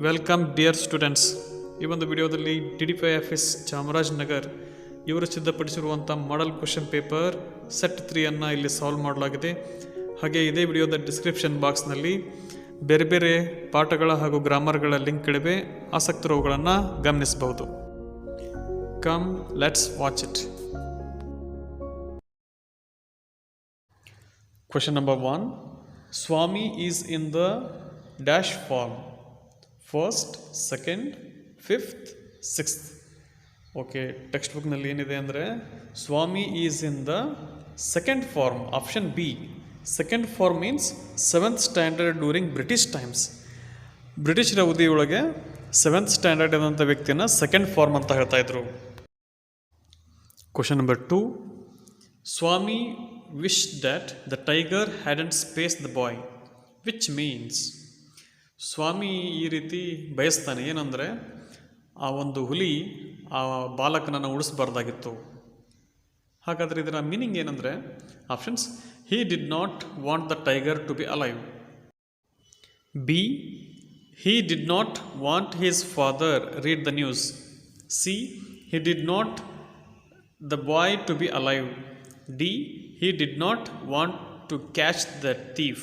Welcome dear students. ಈ ಒಂದು ವಿಡಿಯೋದಲ್ಲಿ DD5FS ಚಾಮರಾಜನಗರ್ ಇವರು ಸಿದ್ಧಪಡಿಸಿರುವಂಥ ಮಾಡೆಲ್ ಕ್ವಶನ್ ಪೇಪರ್ ಸೆಟ್ 3 ಇಲ್ಲಿ ಸಾಲ್ವ್ ಮಾಡಲಾಗಿದೆ. ಹಾಗೆ ಇದೇ ವಿಡಿಯೋದ ಡಿಸ್ಕ್ರಿಪ್ಷನ್ ಬಾಕ್ಸ್ನಲ್ಲಿ ಬೇರೆ ಬೇರೆ ಪಾಠಗಳ ಹಾಗೂ ಗ್ರಾಮರ್ಗಳ ಲಿಂಕ್ಗಳಿವೆ. ಆಸಕ್ತರುಗಳನ್ನು ಗಮನಿಸಬಹುದು. Come let's watch it. Question number 1. Swami is in the dash form. First, second, fifth, sixth. Okay, text ಬುಕ್ನಲ್ಲಿ ಏನಿದೆ ಅಂದರೆ Swami is in the second form. Option B. Second form means 7th standard during British times. ಬ್ರಿಟಿಷರ ಅವಧಿಯೊಳಗೆ 7th standard ಆದಂಥ ವ್ಯಕ್ತಿಯನ್ನು second form ಅಂತ ಹೇಳ್ತಾ ಇದ್ರು. Question number 2. Swami wished that the tiger hadn't spaced the boy, which means ಸ್ವಾಮಿ ಈ ರೀತಿ ಬಯಸ್ತಾನೆ, ಏನಂದರೆ ಆ ಒಂದು ಹುಲಿ ಆ ಬಾಲಕನನ್ನು ಉಳಿಸಬಾರ್ದಾಗಿತ್ತು. ಹಾಗಾದರೆ ಇದರ ಮೀನಿಂಗ್ ಏನಂದರೆ options: he did not want the tiger to be alive. B. He did not want his father read the news. C. He did not the boy to be alive. D. He did not want to catch the thief.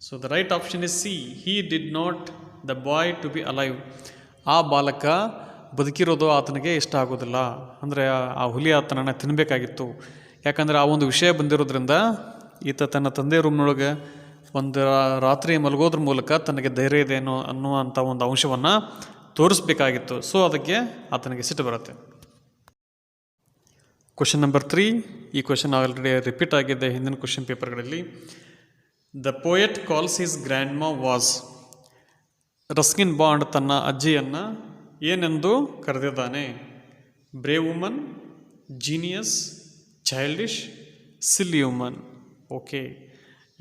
So the right option is C. He did not the boy to be alive. ಆ ಬಾಲಕ ಬದುಕಿರೋದು ಆತನಿಗೆ ಇಷ್ಟ ಆಗೋದಿಲ್ಲ, ಅಂದರೆ ಆ ಹುಲಿ ಆತನನ್ನು ತಿನ್ನಬೇಕಾಗಿತ್ತು. ಯಾಕಂದರೆ ಆ ಒಂದು ವಿಷಯ ಬಂದಿರೋದ್ರಿಂದ ಈತ ತನ್ನ ತಂದೆ ರೂಮ್ನೊಳಗೆ ಒಂದು ರಾತ್ರಿ ಮಲಗೋದ್ರ ಮೂಲಕ ತನಗೆ ಧೈರ್ಯ ಇದೆ ಅನ್ನುವಂಥ ಒಂದು ಅಂಶವನ್ನು ತೋರಿಸ್ಬೇಕಾಗಿತ್ತು. ಸೊ ಅದಕ್ಕೆ ಆತನಿಗೆ ಸಿಟ್ಟು ಬರುತ್ತೆ. Question number 3. ಈ ಕ್ವಶನ್ ಆಲ್ರೆಡಿ ರಿಪೀಟ್ ಆಗಿದೆ ಹಿಂದಿನ ಕ್ವಶನ್ ಪೇಪರ್ಗಳಲ್ಲಿ. The poet calls his grandma was. Ruskin Bond ತನ್ನ ಅಜ್ಜಿಯನ್ನು ಏನೆಂದು ಕರೆದಿದ್ದಾನೆ? Brave woman, genius, childish, silly woman. Okay,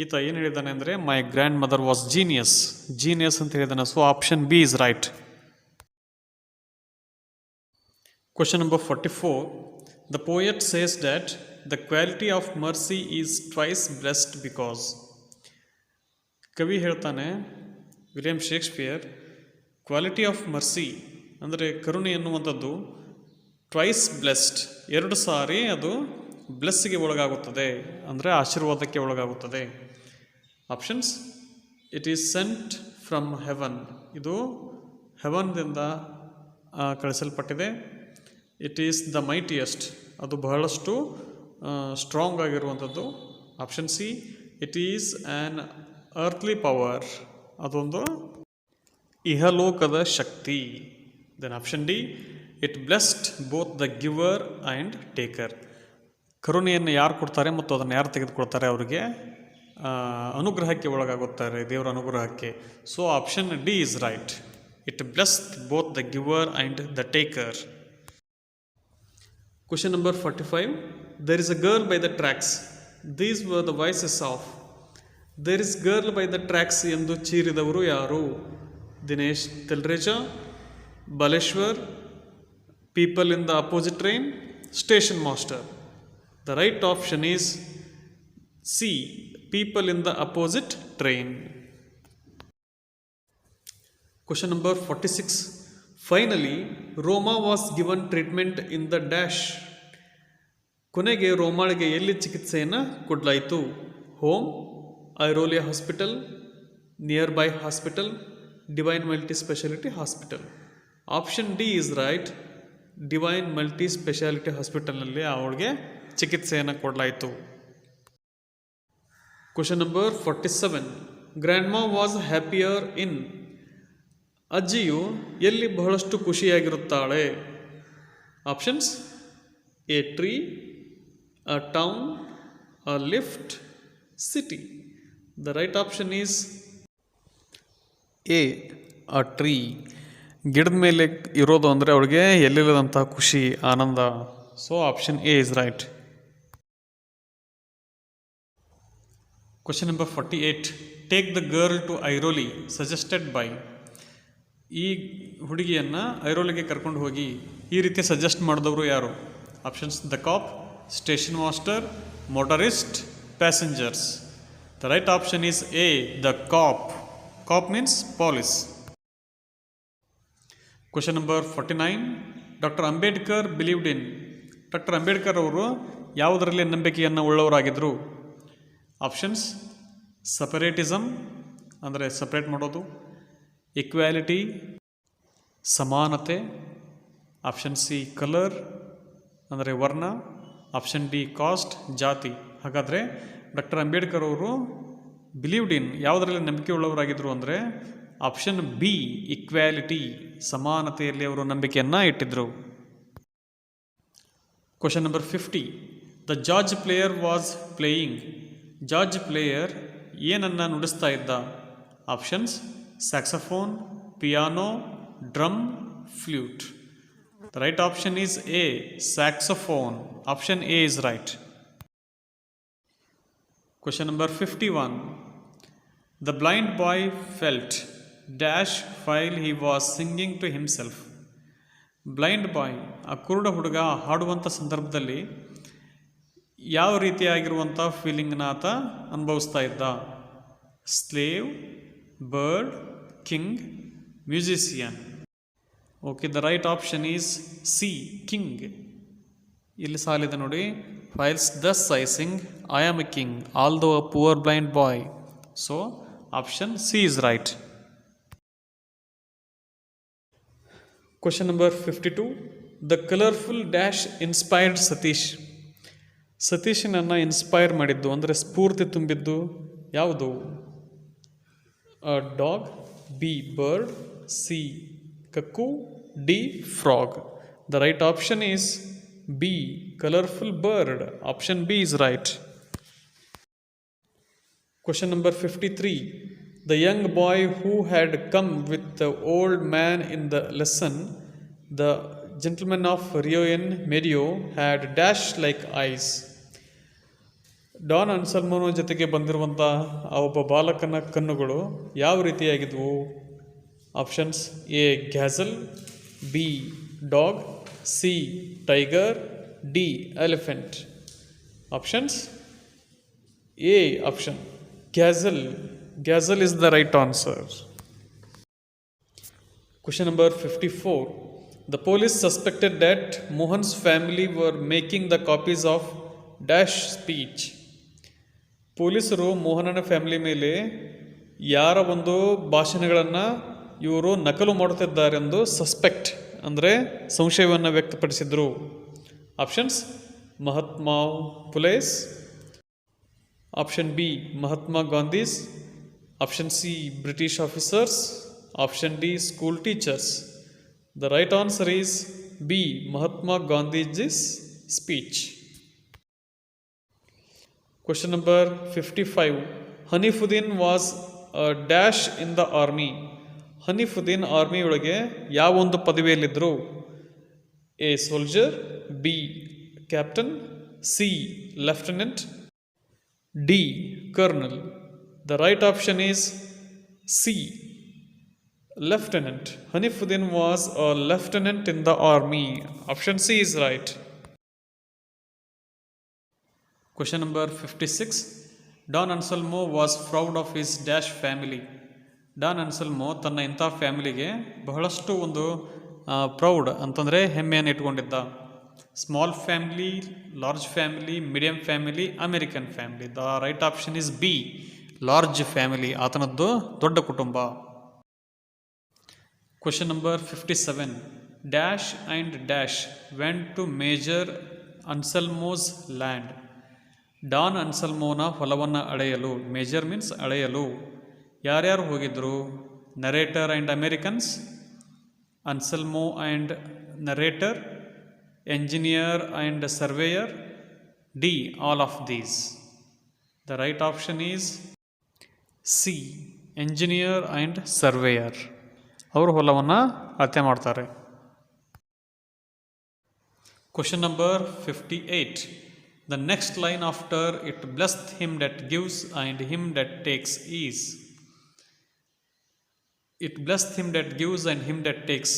ಈತ ಏನು ಹೇಳಿದ್ದಾನೆ ಅಂದರೆ my grandmother was genius ಅಂತ ಹೇಳಿದ್ದಾನೆ. So option B is right. Question number 44. The poet says that the quality of mercy is twice blessed because. ಕವಿ ಹೇಳ್ತಾನೆ, William Shakespeare, quality of mercy ಅಂದರೆ ಕರುಣೆ ಎನ್ನುವಂಥದ್ದು ಟ್ವೈಸ್ ಬ್ಲೆಸ್ಡ್, 2 ಸಾರಿ ಅದು ಬ್ಲೆಸ್ಸಿಗೆ ಒಳಗಾಗುತ್ತದೆ, ಅಂದರೆ ಆಶೀರ್ವಾದಕ್ಕೆ ಒಳಗಾಗುತ್ತದೆ. Options: it is sent from heaven, ಇದು ಹೆವನ್ದಿಂದ ಕಳಿಸಲ್ಪಟ್ಟಿದೆ. ಇಟ್ ಈಸ್ ದ ಮೈಟಿಯೆಸ್ಟ್, ಅದು ಬಹಳಷ್ಟು ಸ್ಟ್ರಾಂಗ್ ಆಗಿರುವಂಥದ್ದು. Option C. It is an earthly power, ಅದೊಂದು ಇಹಲೋಕದ ಶಕ್ತಿ. Then option D. It blessed both the giver and taker. ಕರುಣೆಯನ್ನು ಯಾರು ಕೊಡ್ತಾರೆ ಮತ್ತು ಅದನ್ನು ಯಾರು ತೆಗೆದುಕೊಳ್ತಾರೆ ಅವರಿಗೆ ಅನುಗ್ರಹಕ್ಕೆ ಒಳಗಾಗುತ್ತಾರೆ, ದೇವರ ಅನುಗ್ರಹಕ್ಕೆ. So option D is right. It blessed both the giver and the taker. Question number 45. There is a girl by the tracks. These were the voices of. There is girl by the tracks ಎಂದು ಚೀರಿದವರು ಯಾರು? Dinesh Telreja, Baleshwar, people in the opposite train, station master. The right option is C. People in the opposite train. Question number 46. Finally, Roma was given treatment in the dash. ಕೊನೆಗೆ ರೋಮಾಳಿಗೆ ಎಲ್ಲಿ ಚಿಕಿತ್ಸೆಯನ್ನು ಕೊಡಲಾಯಿತು? Home, Aurelia hospital, near by hospital, divine multi speciality hospital. Option D is right. Divine multi speciality ಹಾಸ್ಪಿಟಲ್ನಲ್ಲಿ ಅವಳಿಗೆ ಚಿಕಿತ್ಸೆಯನ್ನು ಕೊಡಲಾಯಿತು. Question number 47. Grandma was happier in. ಅಜ್ಜಿಯು ಎಲ್ಲಿ ಬಹಳಷ್ಟು ಖುಷಿಯಾಗಿರುತ್ತಾಳೆ? Options: A tree, a town, a lift, city. The right option is A, a tree. ಗಿಡದ ಮೇಲೆ ಇರೋದು ಅಂದರೆ ಅವಳಿಗೆ ಎಲ್ಲಿಲ್ಲದಂಥ ಖುಷಿ, ಆನಂದ. So option A is right. Question number 48. Take the girl to Airoli suggested by. ಈ ಹುಡುಗಿಯನ್ನು ಐರೋಲಿಗೆ ಕರ್ಕೊಂಡು ಹೋಗಿ ಈ ರೀತಿ ಸಜೆಸ್ಟ್ ಮಾಡಿದವರು ಯಾರು? Options: the cop, station master, motorist, passengers. The right option is A, the cop. Cop means police. Question number 49. Doctor Ambedkar believed in. Doctor Ambedkar ಅವರು ಯಾವುದರಲ್ಲಿ ನಂಬಿಕೆಯನ್ನು ಉಳ್ಳವರಾಗಿದ್ದರು? ಆಪ್ಷನ್ಸ್: ಸಪರೇಟಿಸಮ್ ಅಂದರೆ ಸಪ್ರೇಟ್ ಮಾಡೋದು, ಈಕ್ವಾಲಿಟಿ ಸಮಾನತೆ, ಆಪ್ಷನ್ ಸಿ ಕಲರ್ ಅಂದರೆ ವರ್ಣ, ಆಪ್ಷನ್ ಡಿ ಕಾಸ್ಟ್ ಜಾತಿ. ಹಾಗಾದರೆ ಡಾಕ್ಟರ್ ಅಂಬೇಡ್ಕರ್ ಅವರು ಬಿಲೀವ್ಡ್ ಇನ್ ಯಾವುದರಲ್ಲಿ ನಂಬಿಕೆ ಉಳ್ಳವರಾಗಿದ್ದರು ಅಂದರೆ ಆಪ್ಷನ್ ಬಿ ಈಕ್ವಾಲಿಟಿ ಸಮಾನತೆಯಲ್ಲಿ ಅವರು ನಂಬಿಕೆಯನ್ನು ಇಟ್ಟಿದ್ದರು. Question number 50. The George player was playing. George player ಏನನ್ನು ನುಡಿಸ್ತಾ ಇದ್ದ? Options: saxophone, piano, drum, flute. The right option is A saxophone. Option A is right. Question number 51. The blind boy felt dash while he was singing to himself. Blind boy ಆ ಕುರುಡ ಹುಡುಗ ಹಾಡುವಂಥ ಸಂದರ್ಭದಲ್ಲಿ ಯಾವ ರೀತಿಯಾಗಿರುವಂಥ ಫೀಲಿಂಗ್ನ ಆತ ಅನುಭವಿಸ್ತಾ ಇದ್ದ? Slave, bird, king, musician. Okay, the right option is C king. ಇಲ್ಲಿ ಸಾಲಿದೆ ನೋಡಿ, ಫೈಲ್ಸ್ thus I sing I am a king although a poor blind boy. So option C is right. Question number 52. The colourful dash inspired Satish. ಸತೀಶನನ್ನು inspire ಮಾಡಿದ್ದು ಅಂದರೆ ಸ್ಫೂರ್ತಿ ತುಂಬಿದ್ದು ಯಾವುದು? Dog, B bird, C cuckoo, D frog. The right option is B colourful bird. Option B is right. Question number 53. The young boy who had come with the old man in the lesson the gentleman of Rio en Medio had dash like eyes. Don ಅನ್ಸಲ್ಮೋನ ಜೊತೆಗೆ ಬಂದಿರುವಂಥ ಆ ಒಬ್ಬ ಬಾಲಕನ ಕಣ್ಣುಗಳು ಯಾವ ರೀತಿಯಾಗಿದ್ವು? Options: A gazelle, B dog, C tiger, D elephant. Options: A option gazelle. Gazelle is the right answer. Question number 54. The police suspected that Mohan's family were making the copies of dash speech. ಪೊಲೀಸರು ಮೋಹನನ family ಮೇಲೆ ಯಾರ ಒಂದು ಭಾಷಣಗಳನ್ನು ಇವರು ನಕಲು ಮಾಡುತ್ತಿದ್ದಾರೆಂದು suspect ಅಂದರೆ ಸಂಶಯವನ್ನು ವ್ಯಕ್ತಪಡಿಸಿದರು. Options: Mahatma Phule's, option B Mahatma Gandhi's, option C British officers, option D school teachers. The right answer is B. Mahatma Gandhi's speech. Question number 55. Hanifuddin was a dash in the army. Hanifuddin army ಒಳಗೆ ಯಾವ ಒಂದು ಪದವಿಯಲ್ಲಿದ್ದರು? A soldier, B captain, C lieutenant, D colonel. The right option is C Lieutenant. Hanifuddin was a lieutenant in the army. Option C is right. Question number 56. Don Anselmo was proud of his dash family. Don Anselmo ತನ್ನ ಇಂಥ ಫ್ಯಾಮಿಲಿಗೆ ಬಹಳಷ್ಟು ಒಂದು proud ಅಂತಂದರೆ ಹೆಮ್ಮೆಯನ್ನು ಇಟ್ಕೊಂಡಿದ್ದ. Small family, large family, medium family, American family. The right option is B large family. ಆತನದ್ದು ದೊಡ್ಡ ಕುಟುಂಬ. Question number 57. Dash and dash went to measure Anselmo's land. Don ಅನ್ಸಲ್ಮೋನ ಹೊಲವನ್ನು ಅಳೆಯಲು, ಮೇಜರ್ ಮೀನ್ಸ್ ಅಳೆಯಲು, ಯಾರ್ಯಾರು ಹೋಗಿದ್ರು? Narrator and Americans, Anselmo and narrator, engineer and surveyor, D all of these. The right option is C engineer and surveyor. ಅವರು ಹೊಲವನ್ನು ಅಳತೆ ಮಾಡ್ತಾರೆ. Question number 58. The next line after it blessed him that gives and him that takes is. It blessed him that gives and him that takes.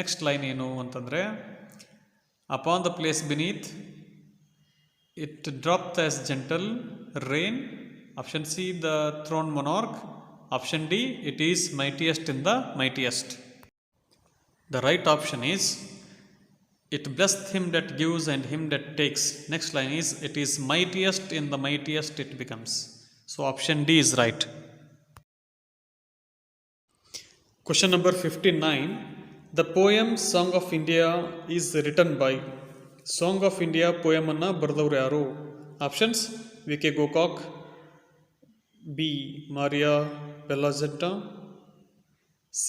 Next line ಏನು ಅಂತಂದರೆ, upon the place beneath it dropped as gentle rain. Option C the throne monarch. Option D it is mightiest in the mightiest. The right option is it blessed him that gives and him that takes. Next line is it is mightiest in the mightiest it becomes. So option D is right. Question number 59. The poem Song of India is written by. Song of India poem anna ಬರೆದವರು ಯಾರು? Options V.K. Gokak, B. Maria Bellazzetta, C.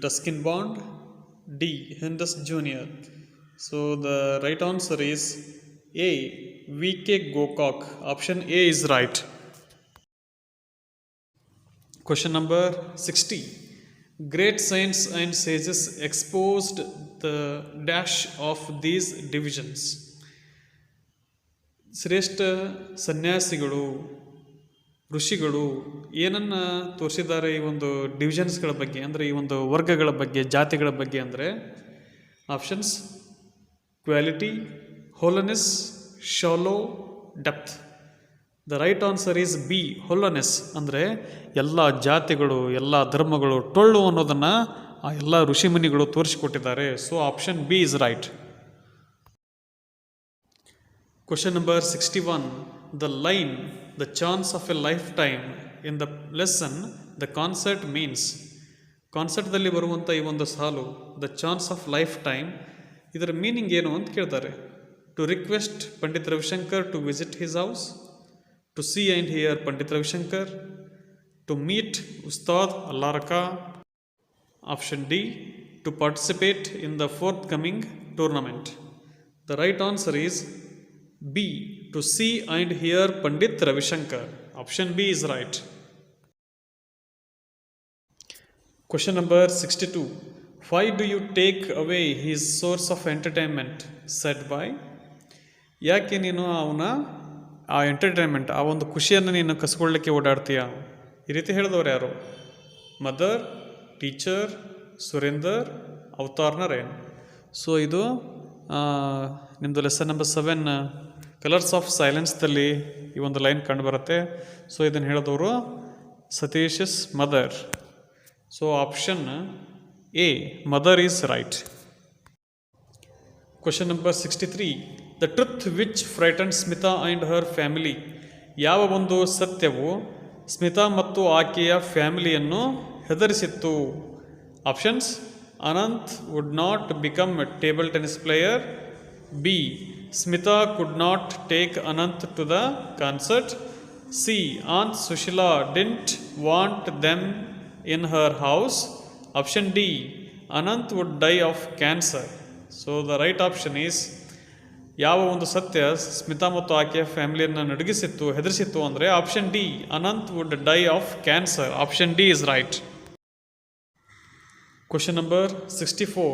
Ruskin Bond, D. Henderson Jr. So the right answer is A. V.K. Gokak. Option A is right. Question number 60. Great saints and sages exposed the dash of these divisions. ಶ್ರೇಷ್ಠ ಸನ್ಯಾಸಿಗಳು ಋಷಿಗಳು ಏನನ್ನು ತೋರಿಸಿದ್ದಾರೆ ಈ ಒಂದು ಡಿವಿಷನ್ಸ್ಗಳ ಬಗ್ಗೆ, ಅಂದರೆ ಈ ಒಂದು ವರ್ಗಗಳ ಬಗ್ಗೆ, ಜಾತಿಗಳ ಬಗ್ಗೆ ಅಂದರೆ options quality, wholeness, shallow, depth. The right answer is B, wholeness. ಅಂದರೆ ಎಲ್ಲ ಜಾತಿಗಳು, ಎಲ್ಲ ಧರ್ಮಗಳು ಟೊಳ್ಳು ಅನ್ನೋದನ್ನು ಆ ಎಲ್ಲ ಋಷಿಮುನಿಗಳು ತೋರಿಸಿಕೊಟ್ಟಿದ್ದಾರೆ. So option B is right. Question number 61. The line, the chance of a lifetime, in the lesson, the concert means. ಕಾನ್ಸರ್ಟ್ದಲ್ಲಿ ಬರುವಂಥ ಈ ಒಂದು ಸಾಲು, the chance of lifetime, ಇದರ ಮೀನಿಂಗ್ ಏನು ಅಂತ ಕೇಳ್ತಾರೆ. To request Pandit Ravi Shankar to visit his house, to see and hear Pandit Ravi Shankar, to meet Ustad Allarakha. Option D, to participate in the forthcoming tournament. The right answer is B, to see and hear Pandit Ravishankar. Option B is right. Question number 62. Why do you take away his source of entertainment? Said by. ಯಾಕೆ ನೀನು ಅವನ ಆ entertainment, ಆ ಒಂದು ಖುಷಿಯನ್ನು ನೀನು ಕಸ್ಕೊಳ್ಳಿಕ್ಕೆ ಓಡಾಡ್ತೀಯ? ಈ ರೀತಿ ಹೇಳಿದವರು ಯಾರು? Mother, teacher, Surender, Avtar Naren. So ಇದು ನಿಮ್ಮದು ಲೆಸನ್ ನಂಬರ್ 7 ಕಲರ್ಸ್ ಆಫ್ ಸೈಲೆನ್ಸ್ದಲ್ಲಿ ಈ ಒಂದು ಲೈನ್ ಕಂಡುಬರುತ್ತೆ. ಸೊ ಇದನ್ನು ಹೇಳಿದವರು Satish's mother. So option A, mother is right. Question number 63. The truth which frightened Smita and her family. ಯಾವ ಒಂದು ಸತ್ಯವು ಸ್ಮಿತಾ ಮತ್ತು ಆಕೆಯ ಫ್ಯಾಮಿಲಿಯನ್ನು ಹೆದರಿಸಿತ್ತು? Options Anant would not become a table tennis player, B Smita could not take Anant to the concert, C. Aunt Sushila didn't want them in her house, option D. Anant would die of cancer. So the right option is ಯಾವ ಒಂದು ಸತ್ಯ ಸ್ಮಿತಾ ಮತ್ತು ಆಕೆಯ ಫ್ಯಾಮಿಲಿಯನ್ನು ನಡುಗಿಸಿತ್ತು, ಹೆದರಿಸಿತ್ತು ಅಂದರೆ option D, Anant would die of cancer. Option D is right. Question number 64.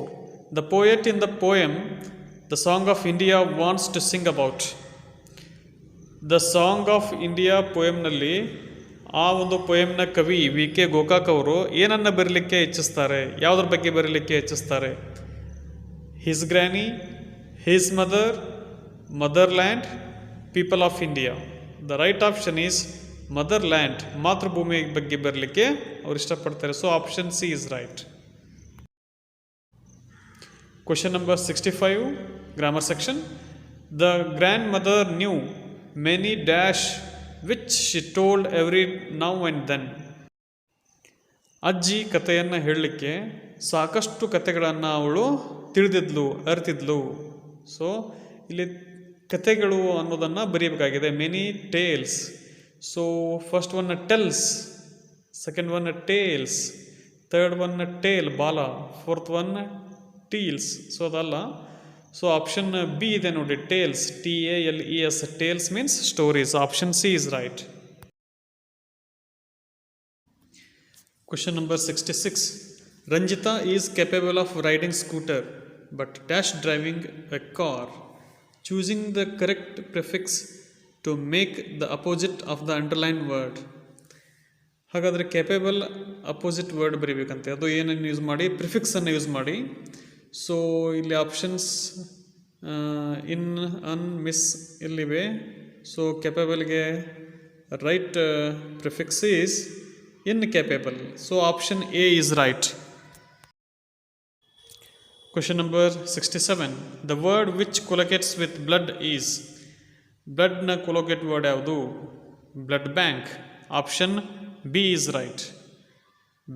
The poet in the poem The Song of India wants to sing about. The Song of India ಪೋಯಮ್ನಲ್ಲಿ ಆ ಒಂದು ಪೋಯಮ್ನ ಕವಿ ವಿ ಕೆ ಗೋಕಾಕ್ ಅವರು ಏನನ್ನು ಬರೀಲಿಕ್ಕೆ ಇಚ್ಛಿಸ್ತಾರೆ, ಯಾವುದ್ರ ಬಗ್ಗೆ ಬರೀಲಿಕ್ಕೆ ಇಚ್ಛಿಸ್ತಾರೆ? His granny, his mother, motherland, people of India. The right option is motherland, ಮಾತೃಭೂಮಿ ಬಗ್ಗೆ ಬರಲಿಕ್ಕೆ ಅವ್ರು ಇಷ್ಟಪಡ್ತಾರೆ. So option C is right. Question number 65, grammar section. The grandmother knew many dash which she told every now and then. ಅಜ್ಜಿ ಕಥೆಯನ್ನು ಹೇಳಲಿಕ್ಕೆ ಸಾಕಷ್ಟು ಕಥೆಗಳನ್ನು ಅವಳು ತಿಳಿದಿದ್ಲು, ಅರಿತಿದ್ಲು. ಸೊ ಇಲ್ಲಿ ಕಥೆಗಳು ಅನ್ನೋದನ್ನು ಬರೀಬೇಕಾಗಿದೆ. Many tales. So first one tells, second one tales, third one tail ಬಾಲ, ಫೋರ್ತ್ ಒನ್ ಟೀಲ್ಸ್. ಸೊ ಅದಲ್ಲ. ಸೊ ಆಪ್ಷನ್ ಬಿ ಇದೆ ನೋಡಿ, tales, TALES. Tales means stories. Option C is right. Question number 66. Ranjita is capable of riding scooter but dash driving a car. Choosing the correct prefix to make the opposite of the underline word. ಹಾಗಾದರೆ capable opposite word ಬರೀಬೇಕಂತೆ. ಅದು ಏನನ್ನು use ಮಾಡಿ? ಪ್ರಿಫಿಕ್ಸನ್ನು use ಮಾಡಿ. So ಇಲ್ಲಿ options in, un, mis ಇಲ್ಲಿವೆ. So ಕೆಪೇಬಲ್ಗೆ right prefix is incapable. So option A is right. Question number 67. The word which collocates with blood is blood na collocate word ಯಾವುದು? Blood bank. Option B is right.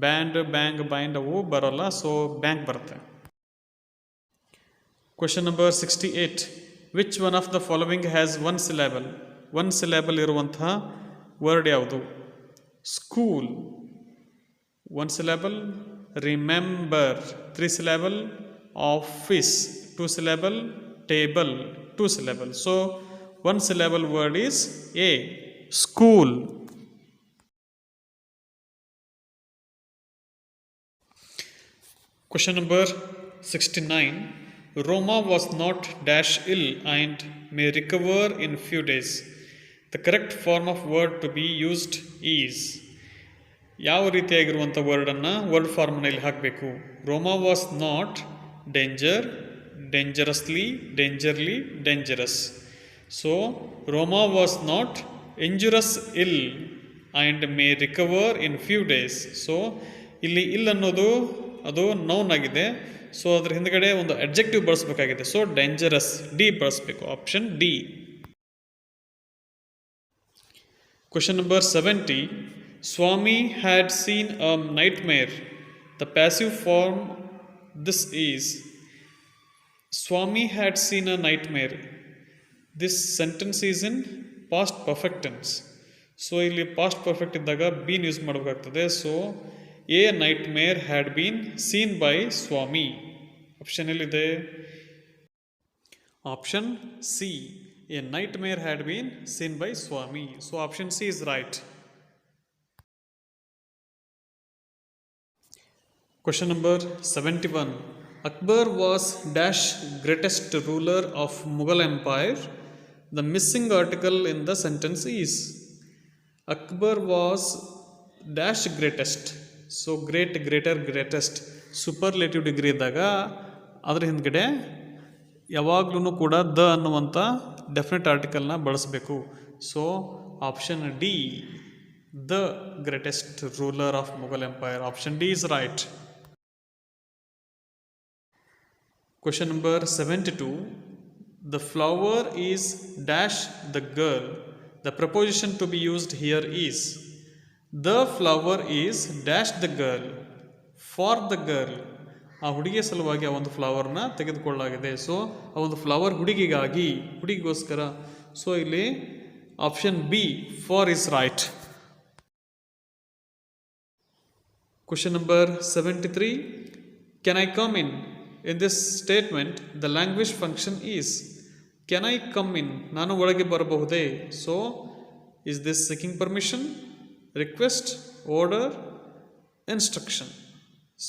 Band, bang, bind ಅವು ಬರೋಲ್ಲ, so bank ಬರುತ್ತೆ. Question number 68. Which one of the following has one syllable? One syllable ಇರುವಂತಹ word ಯಾವುದು? School, one syllable. Remember, 3 syllable. Office, 2 syllable. Table, 2 syllable. So one syllable word is A, school. Question number 69. Roma was not dash ill and may recover in few days. The correct form of word to be used is. ಯಾವ ರೀತಿಯಾಗಿರುವಂಥ ವರ್ಡನ್ನು word ಫಾರ್ಮ್ನಲ್ಲಿ ಹಾಕಬೇಕು? Roma was not danger, dangerously, dangerly, dangerous. So Roma was not injurious ill and may recover in few days. So ಇಲ್ಲಿ ill ಅನ್ನೋದು ಅದು noun ಆಗಿದೆ, so ಅದ್ರ ಹಿಂದ್ಗಡೆ ಒಂದು ಅಡ್ಜೆಕ್ಟಿವ್ ಬಳಸಬೇಕಾಗಿದೆ. ಸೊ ಡೇಂಜರಸ್, ಡಿ ಬಳಸಬೇಕು, option D. Question number 70. Swami had seen a nightmare. The passive form this is. Swami had seen a nightmare. This sentence is in past perfect tense. So ಇಲ್ಲಿ past perfect ಇದ್ದಾಗ been use ಮಾಡಬೇಕಾಗ್ತದೆ. So a nightmare had been seen by Swami. Option ಎಲ್ಲಿದೆ? Option C, a nightmare had been seen by Swami. So option C is right. Question number 71. Akbar was dash greatest ruler of Mughal Empire. The missing article in the sentence is. Akbar was dash greatest. So great, greater, greatest superlative degree ಇದ್ದಾಗ ಅದರ ಹಿಂದ್ಗಡೆ ಯಾವಾಗ್ಲೂ ಕೂಡ the ಅನ್ನುವಂಥ definite ಆರ್ಟಿಕಲ್ನ ಬಳಸಬೇಕು. So option D, the greatest ruler of Mughal empire. Option D is right. Question number 72. The flower is dash the girl. The preposition to be used here is. The flower is dash the girl. For the girl. ಆ ಹುಡುಗಿಯ ಸಲುವಾಗಿ ಆ ಒಂದು ಫ್ಲವರ್ನ ತೆಗೆದುಕೊಳ್ಳಲಾಗಿದೆ. So ಆ ಒಂದು flower ಹುಡುಗಿಗಾಗಿ, ಹುಡುಗಿಗೋಸ್ಕರ. So ಇಲ್ಲಿ option B, for is right. Question number 73. Can I come in? In this statement, the language function is. Can I come in? ನಾನು ಒಳಗೆ ಬರಬಹುದೇ? So is this seeking permission, request, order, instruction?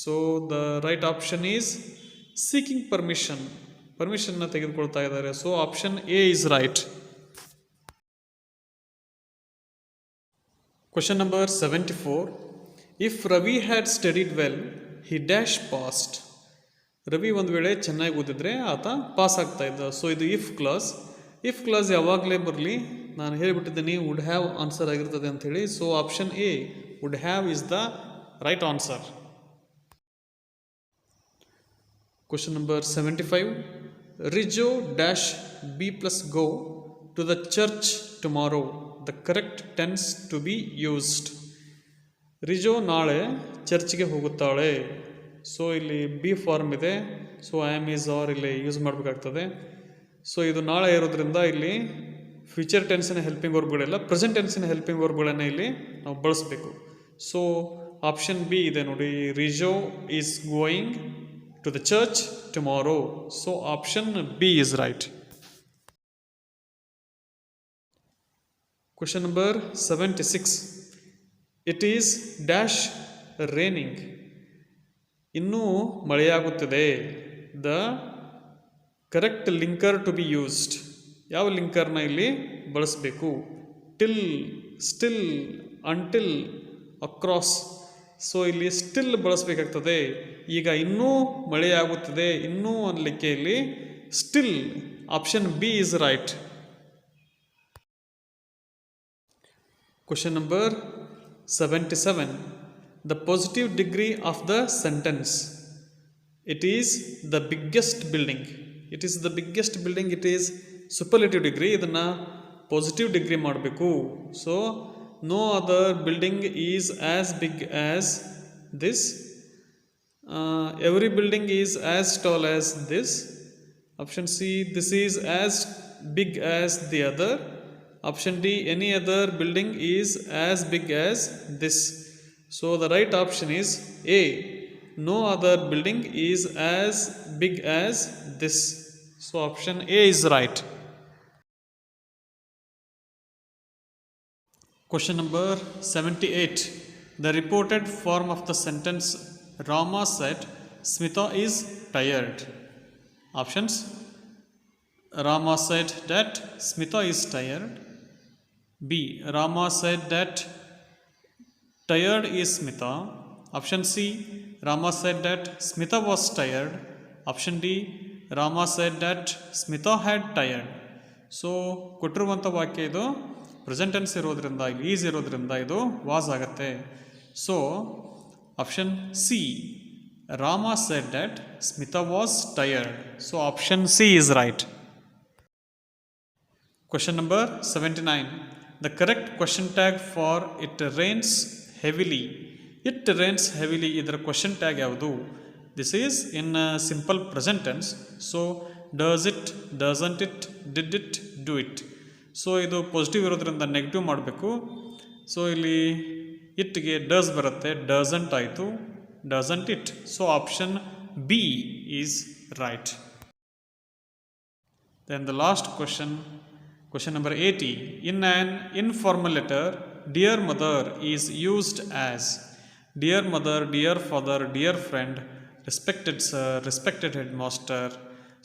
So the right option is seeking permission. ಪರ್ಮಿಷನ್ನ ತೆಗೆದುಕೊಳ್ತಾ ಇದ್ದಾರೆ. So option A is right. Question number 74. If Ravi had studied well, he dash passed. Ravi ಒಂದು ವೇಳೆ ಚೆನ್ನಾಗಿ ಓದಿದ್ರೆ ಆತ ಪಾಸ್ ಆಗ್ತಾ ಇದ್ದ. So ಇದು ಇಫ್ ಕ್ಲಾಸ್. ಇಫ್ ಕ್ಲಾಸ್ ಯಾವಾಗಲೇ ಬರಲಿ, ನಾನು ಹೇಳಿಬಿಟ್ಟಿದ್ದೀನಿ ವುಡ್ ಹ್ಯಾವ್ ಆನ್ಸರ್ ಆಗಿರ್ತದೆ ಅಂಥೇಳಿ. So option A, would have is the right answer. Question number 75. Rijo dash be plus go to the church tomorrow. The correct tense to be used. Rijo ನಾಳೆ ಚರ್ಚ್ಗೆ ಹೋಗುತ್ತಾಳೆ. So ಇಲ್ಲಿ ಬಿ ಫಾರ್ಮ್ ಇದೆ. So am is are ಇಲ್ಲಿ use ಮಾಡಬೇಕಾಗ್ತದೆ. So ಇದು ನಾಳೆ ಇರೋದ್ರಿಂದ ಇಲ್ಲಿ ಫ್ಯೂಚರ್ ಟೆನ್ಸಿನ ಹೆಲ್ಪಿಂಗ್ ವರ್ಬ್ಗಳೆಲ್ಲ ಪ್ರೆಸೆಂಟ್ ಟೆನ್ಸಿನ ಹೆಲ್ಪಿಂಗ್ ವರ್ಬ್ಗಳನ್ನು ಇಲ್ಲಿ ನಾವು ಬಳಸಬೇಕು. ಸೊ ಆಪ್ಷನ್ ಬಿ ಇದೆ ನೋಡಿ, Rijo is going to the church tomorrow. So option B is right. Question number 76. It is dash raining. ಇನ್ನೂ ಮಳೆಯಾಗುತ್ತದೆ. The correct linker to be used. ಯಾವ ಲಿಂಕರ್ನ ಇಲ್ಲಿ ಬಳಸಬೇಕು? Till, still, until, across. So ಇಲ್ಲಿ still ಬಳಸಬೇಕಾಗ್ತದೆ. ಈಗ ಇನ್ನೂ ಮಳೆಯಾಗುತ್ತದೆ, ಇನ್ನೂ ಅನ್ನಲಿಕ್ಕೆ ಇಲ್ಲಿ still. Option B is right. Question number 77. The positive degree of the sentence. It is the biggest building. It is the biggest building. It is superlative degree. ಇದನ್ನು positive degree ಮಾಡಬೇಕು. So no other building is as big as this. Every building is as tall as this. Option C, this is as big as the other. Option D, any other building is as big as this. So the right option is A, no other building is as big as this. So option A is right. Question number 78. The reported form of the sentence Rama said Smita is tired. Options: Rama said that Smita is tired. B. Rama said that tired is Smita. Option C. Rama said that Smita was tired. Option D. Rama said that Smita had tired. So ಕೊಟ್ಟಿರುವಂಥ ವಾಕ್ಯ ಇದು present tense ಇರೋದ್ರಿಂದ is ಇರೋದ್ರಿಂದ ಇದು was ಆಗುತ್ತೆ. So option C, Rama said that Smita was tired. So option C is right. Question number 79. The correct question tag for it rains heavily. It rains heavily ಇದರ question tag ಯಾವುದು? This is in simple present tense. So does it, doesn't it, did it, do it. So ಇದು positive ಇರೋದ್ರಿಂದ negative ಮಾಡಬೇಕು. So ಇಲ್ಲಿ ಇಟ್ಗೆ does ಬರುತ್ತೆ, doesn't ಆಯಿತು, doesn't it. So option B is right. Then the last question, question number 80. In an informal letter, dear mother is used as dear mother, dear father, dear friend, respected sir, respected headmaster.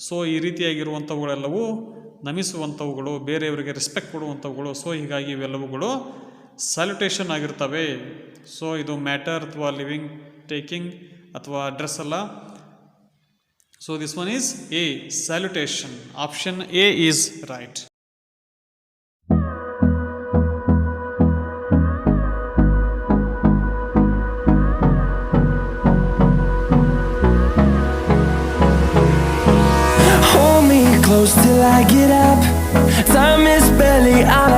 So ಈ ರೀತಿಯಾಗಿರುವಂಥವುಗಳೆಲ್ಲವೂ ನಮಿಸುವಂಥವುಗಳು, ಬೇರೆಯವರಿಗೆ respect ಕೊಡುವಂಥವುಗಳು. So ಹೀಗಾಗಿ ಇವೆಲ್ಲವುಗಳು salutation ಆಗಿರ್ತವೆ. So ಇದು matter ಅಥವಾ living, taking ಅಥವಾ address ಅಲ್ಲ. So this one is A, salutation. Option A is right. Hold me close till I get up. Time is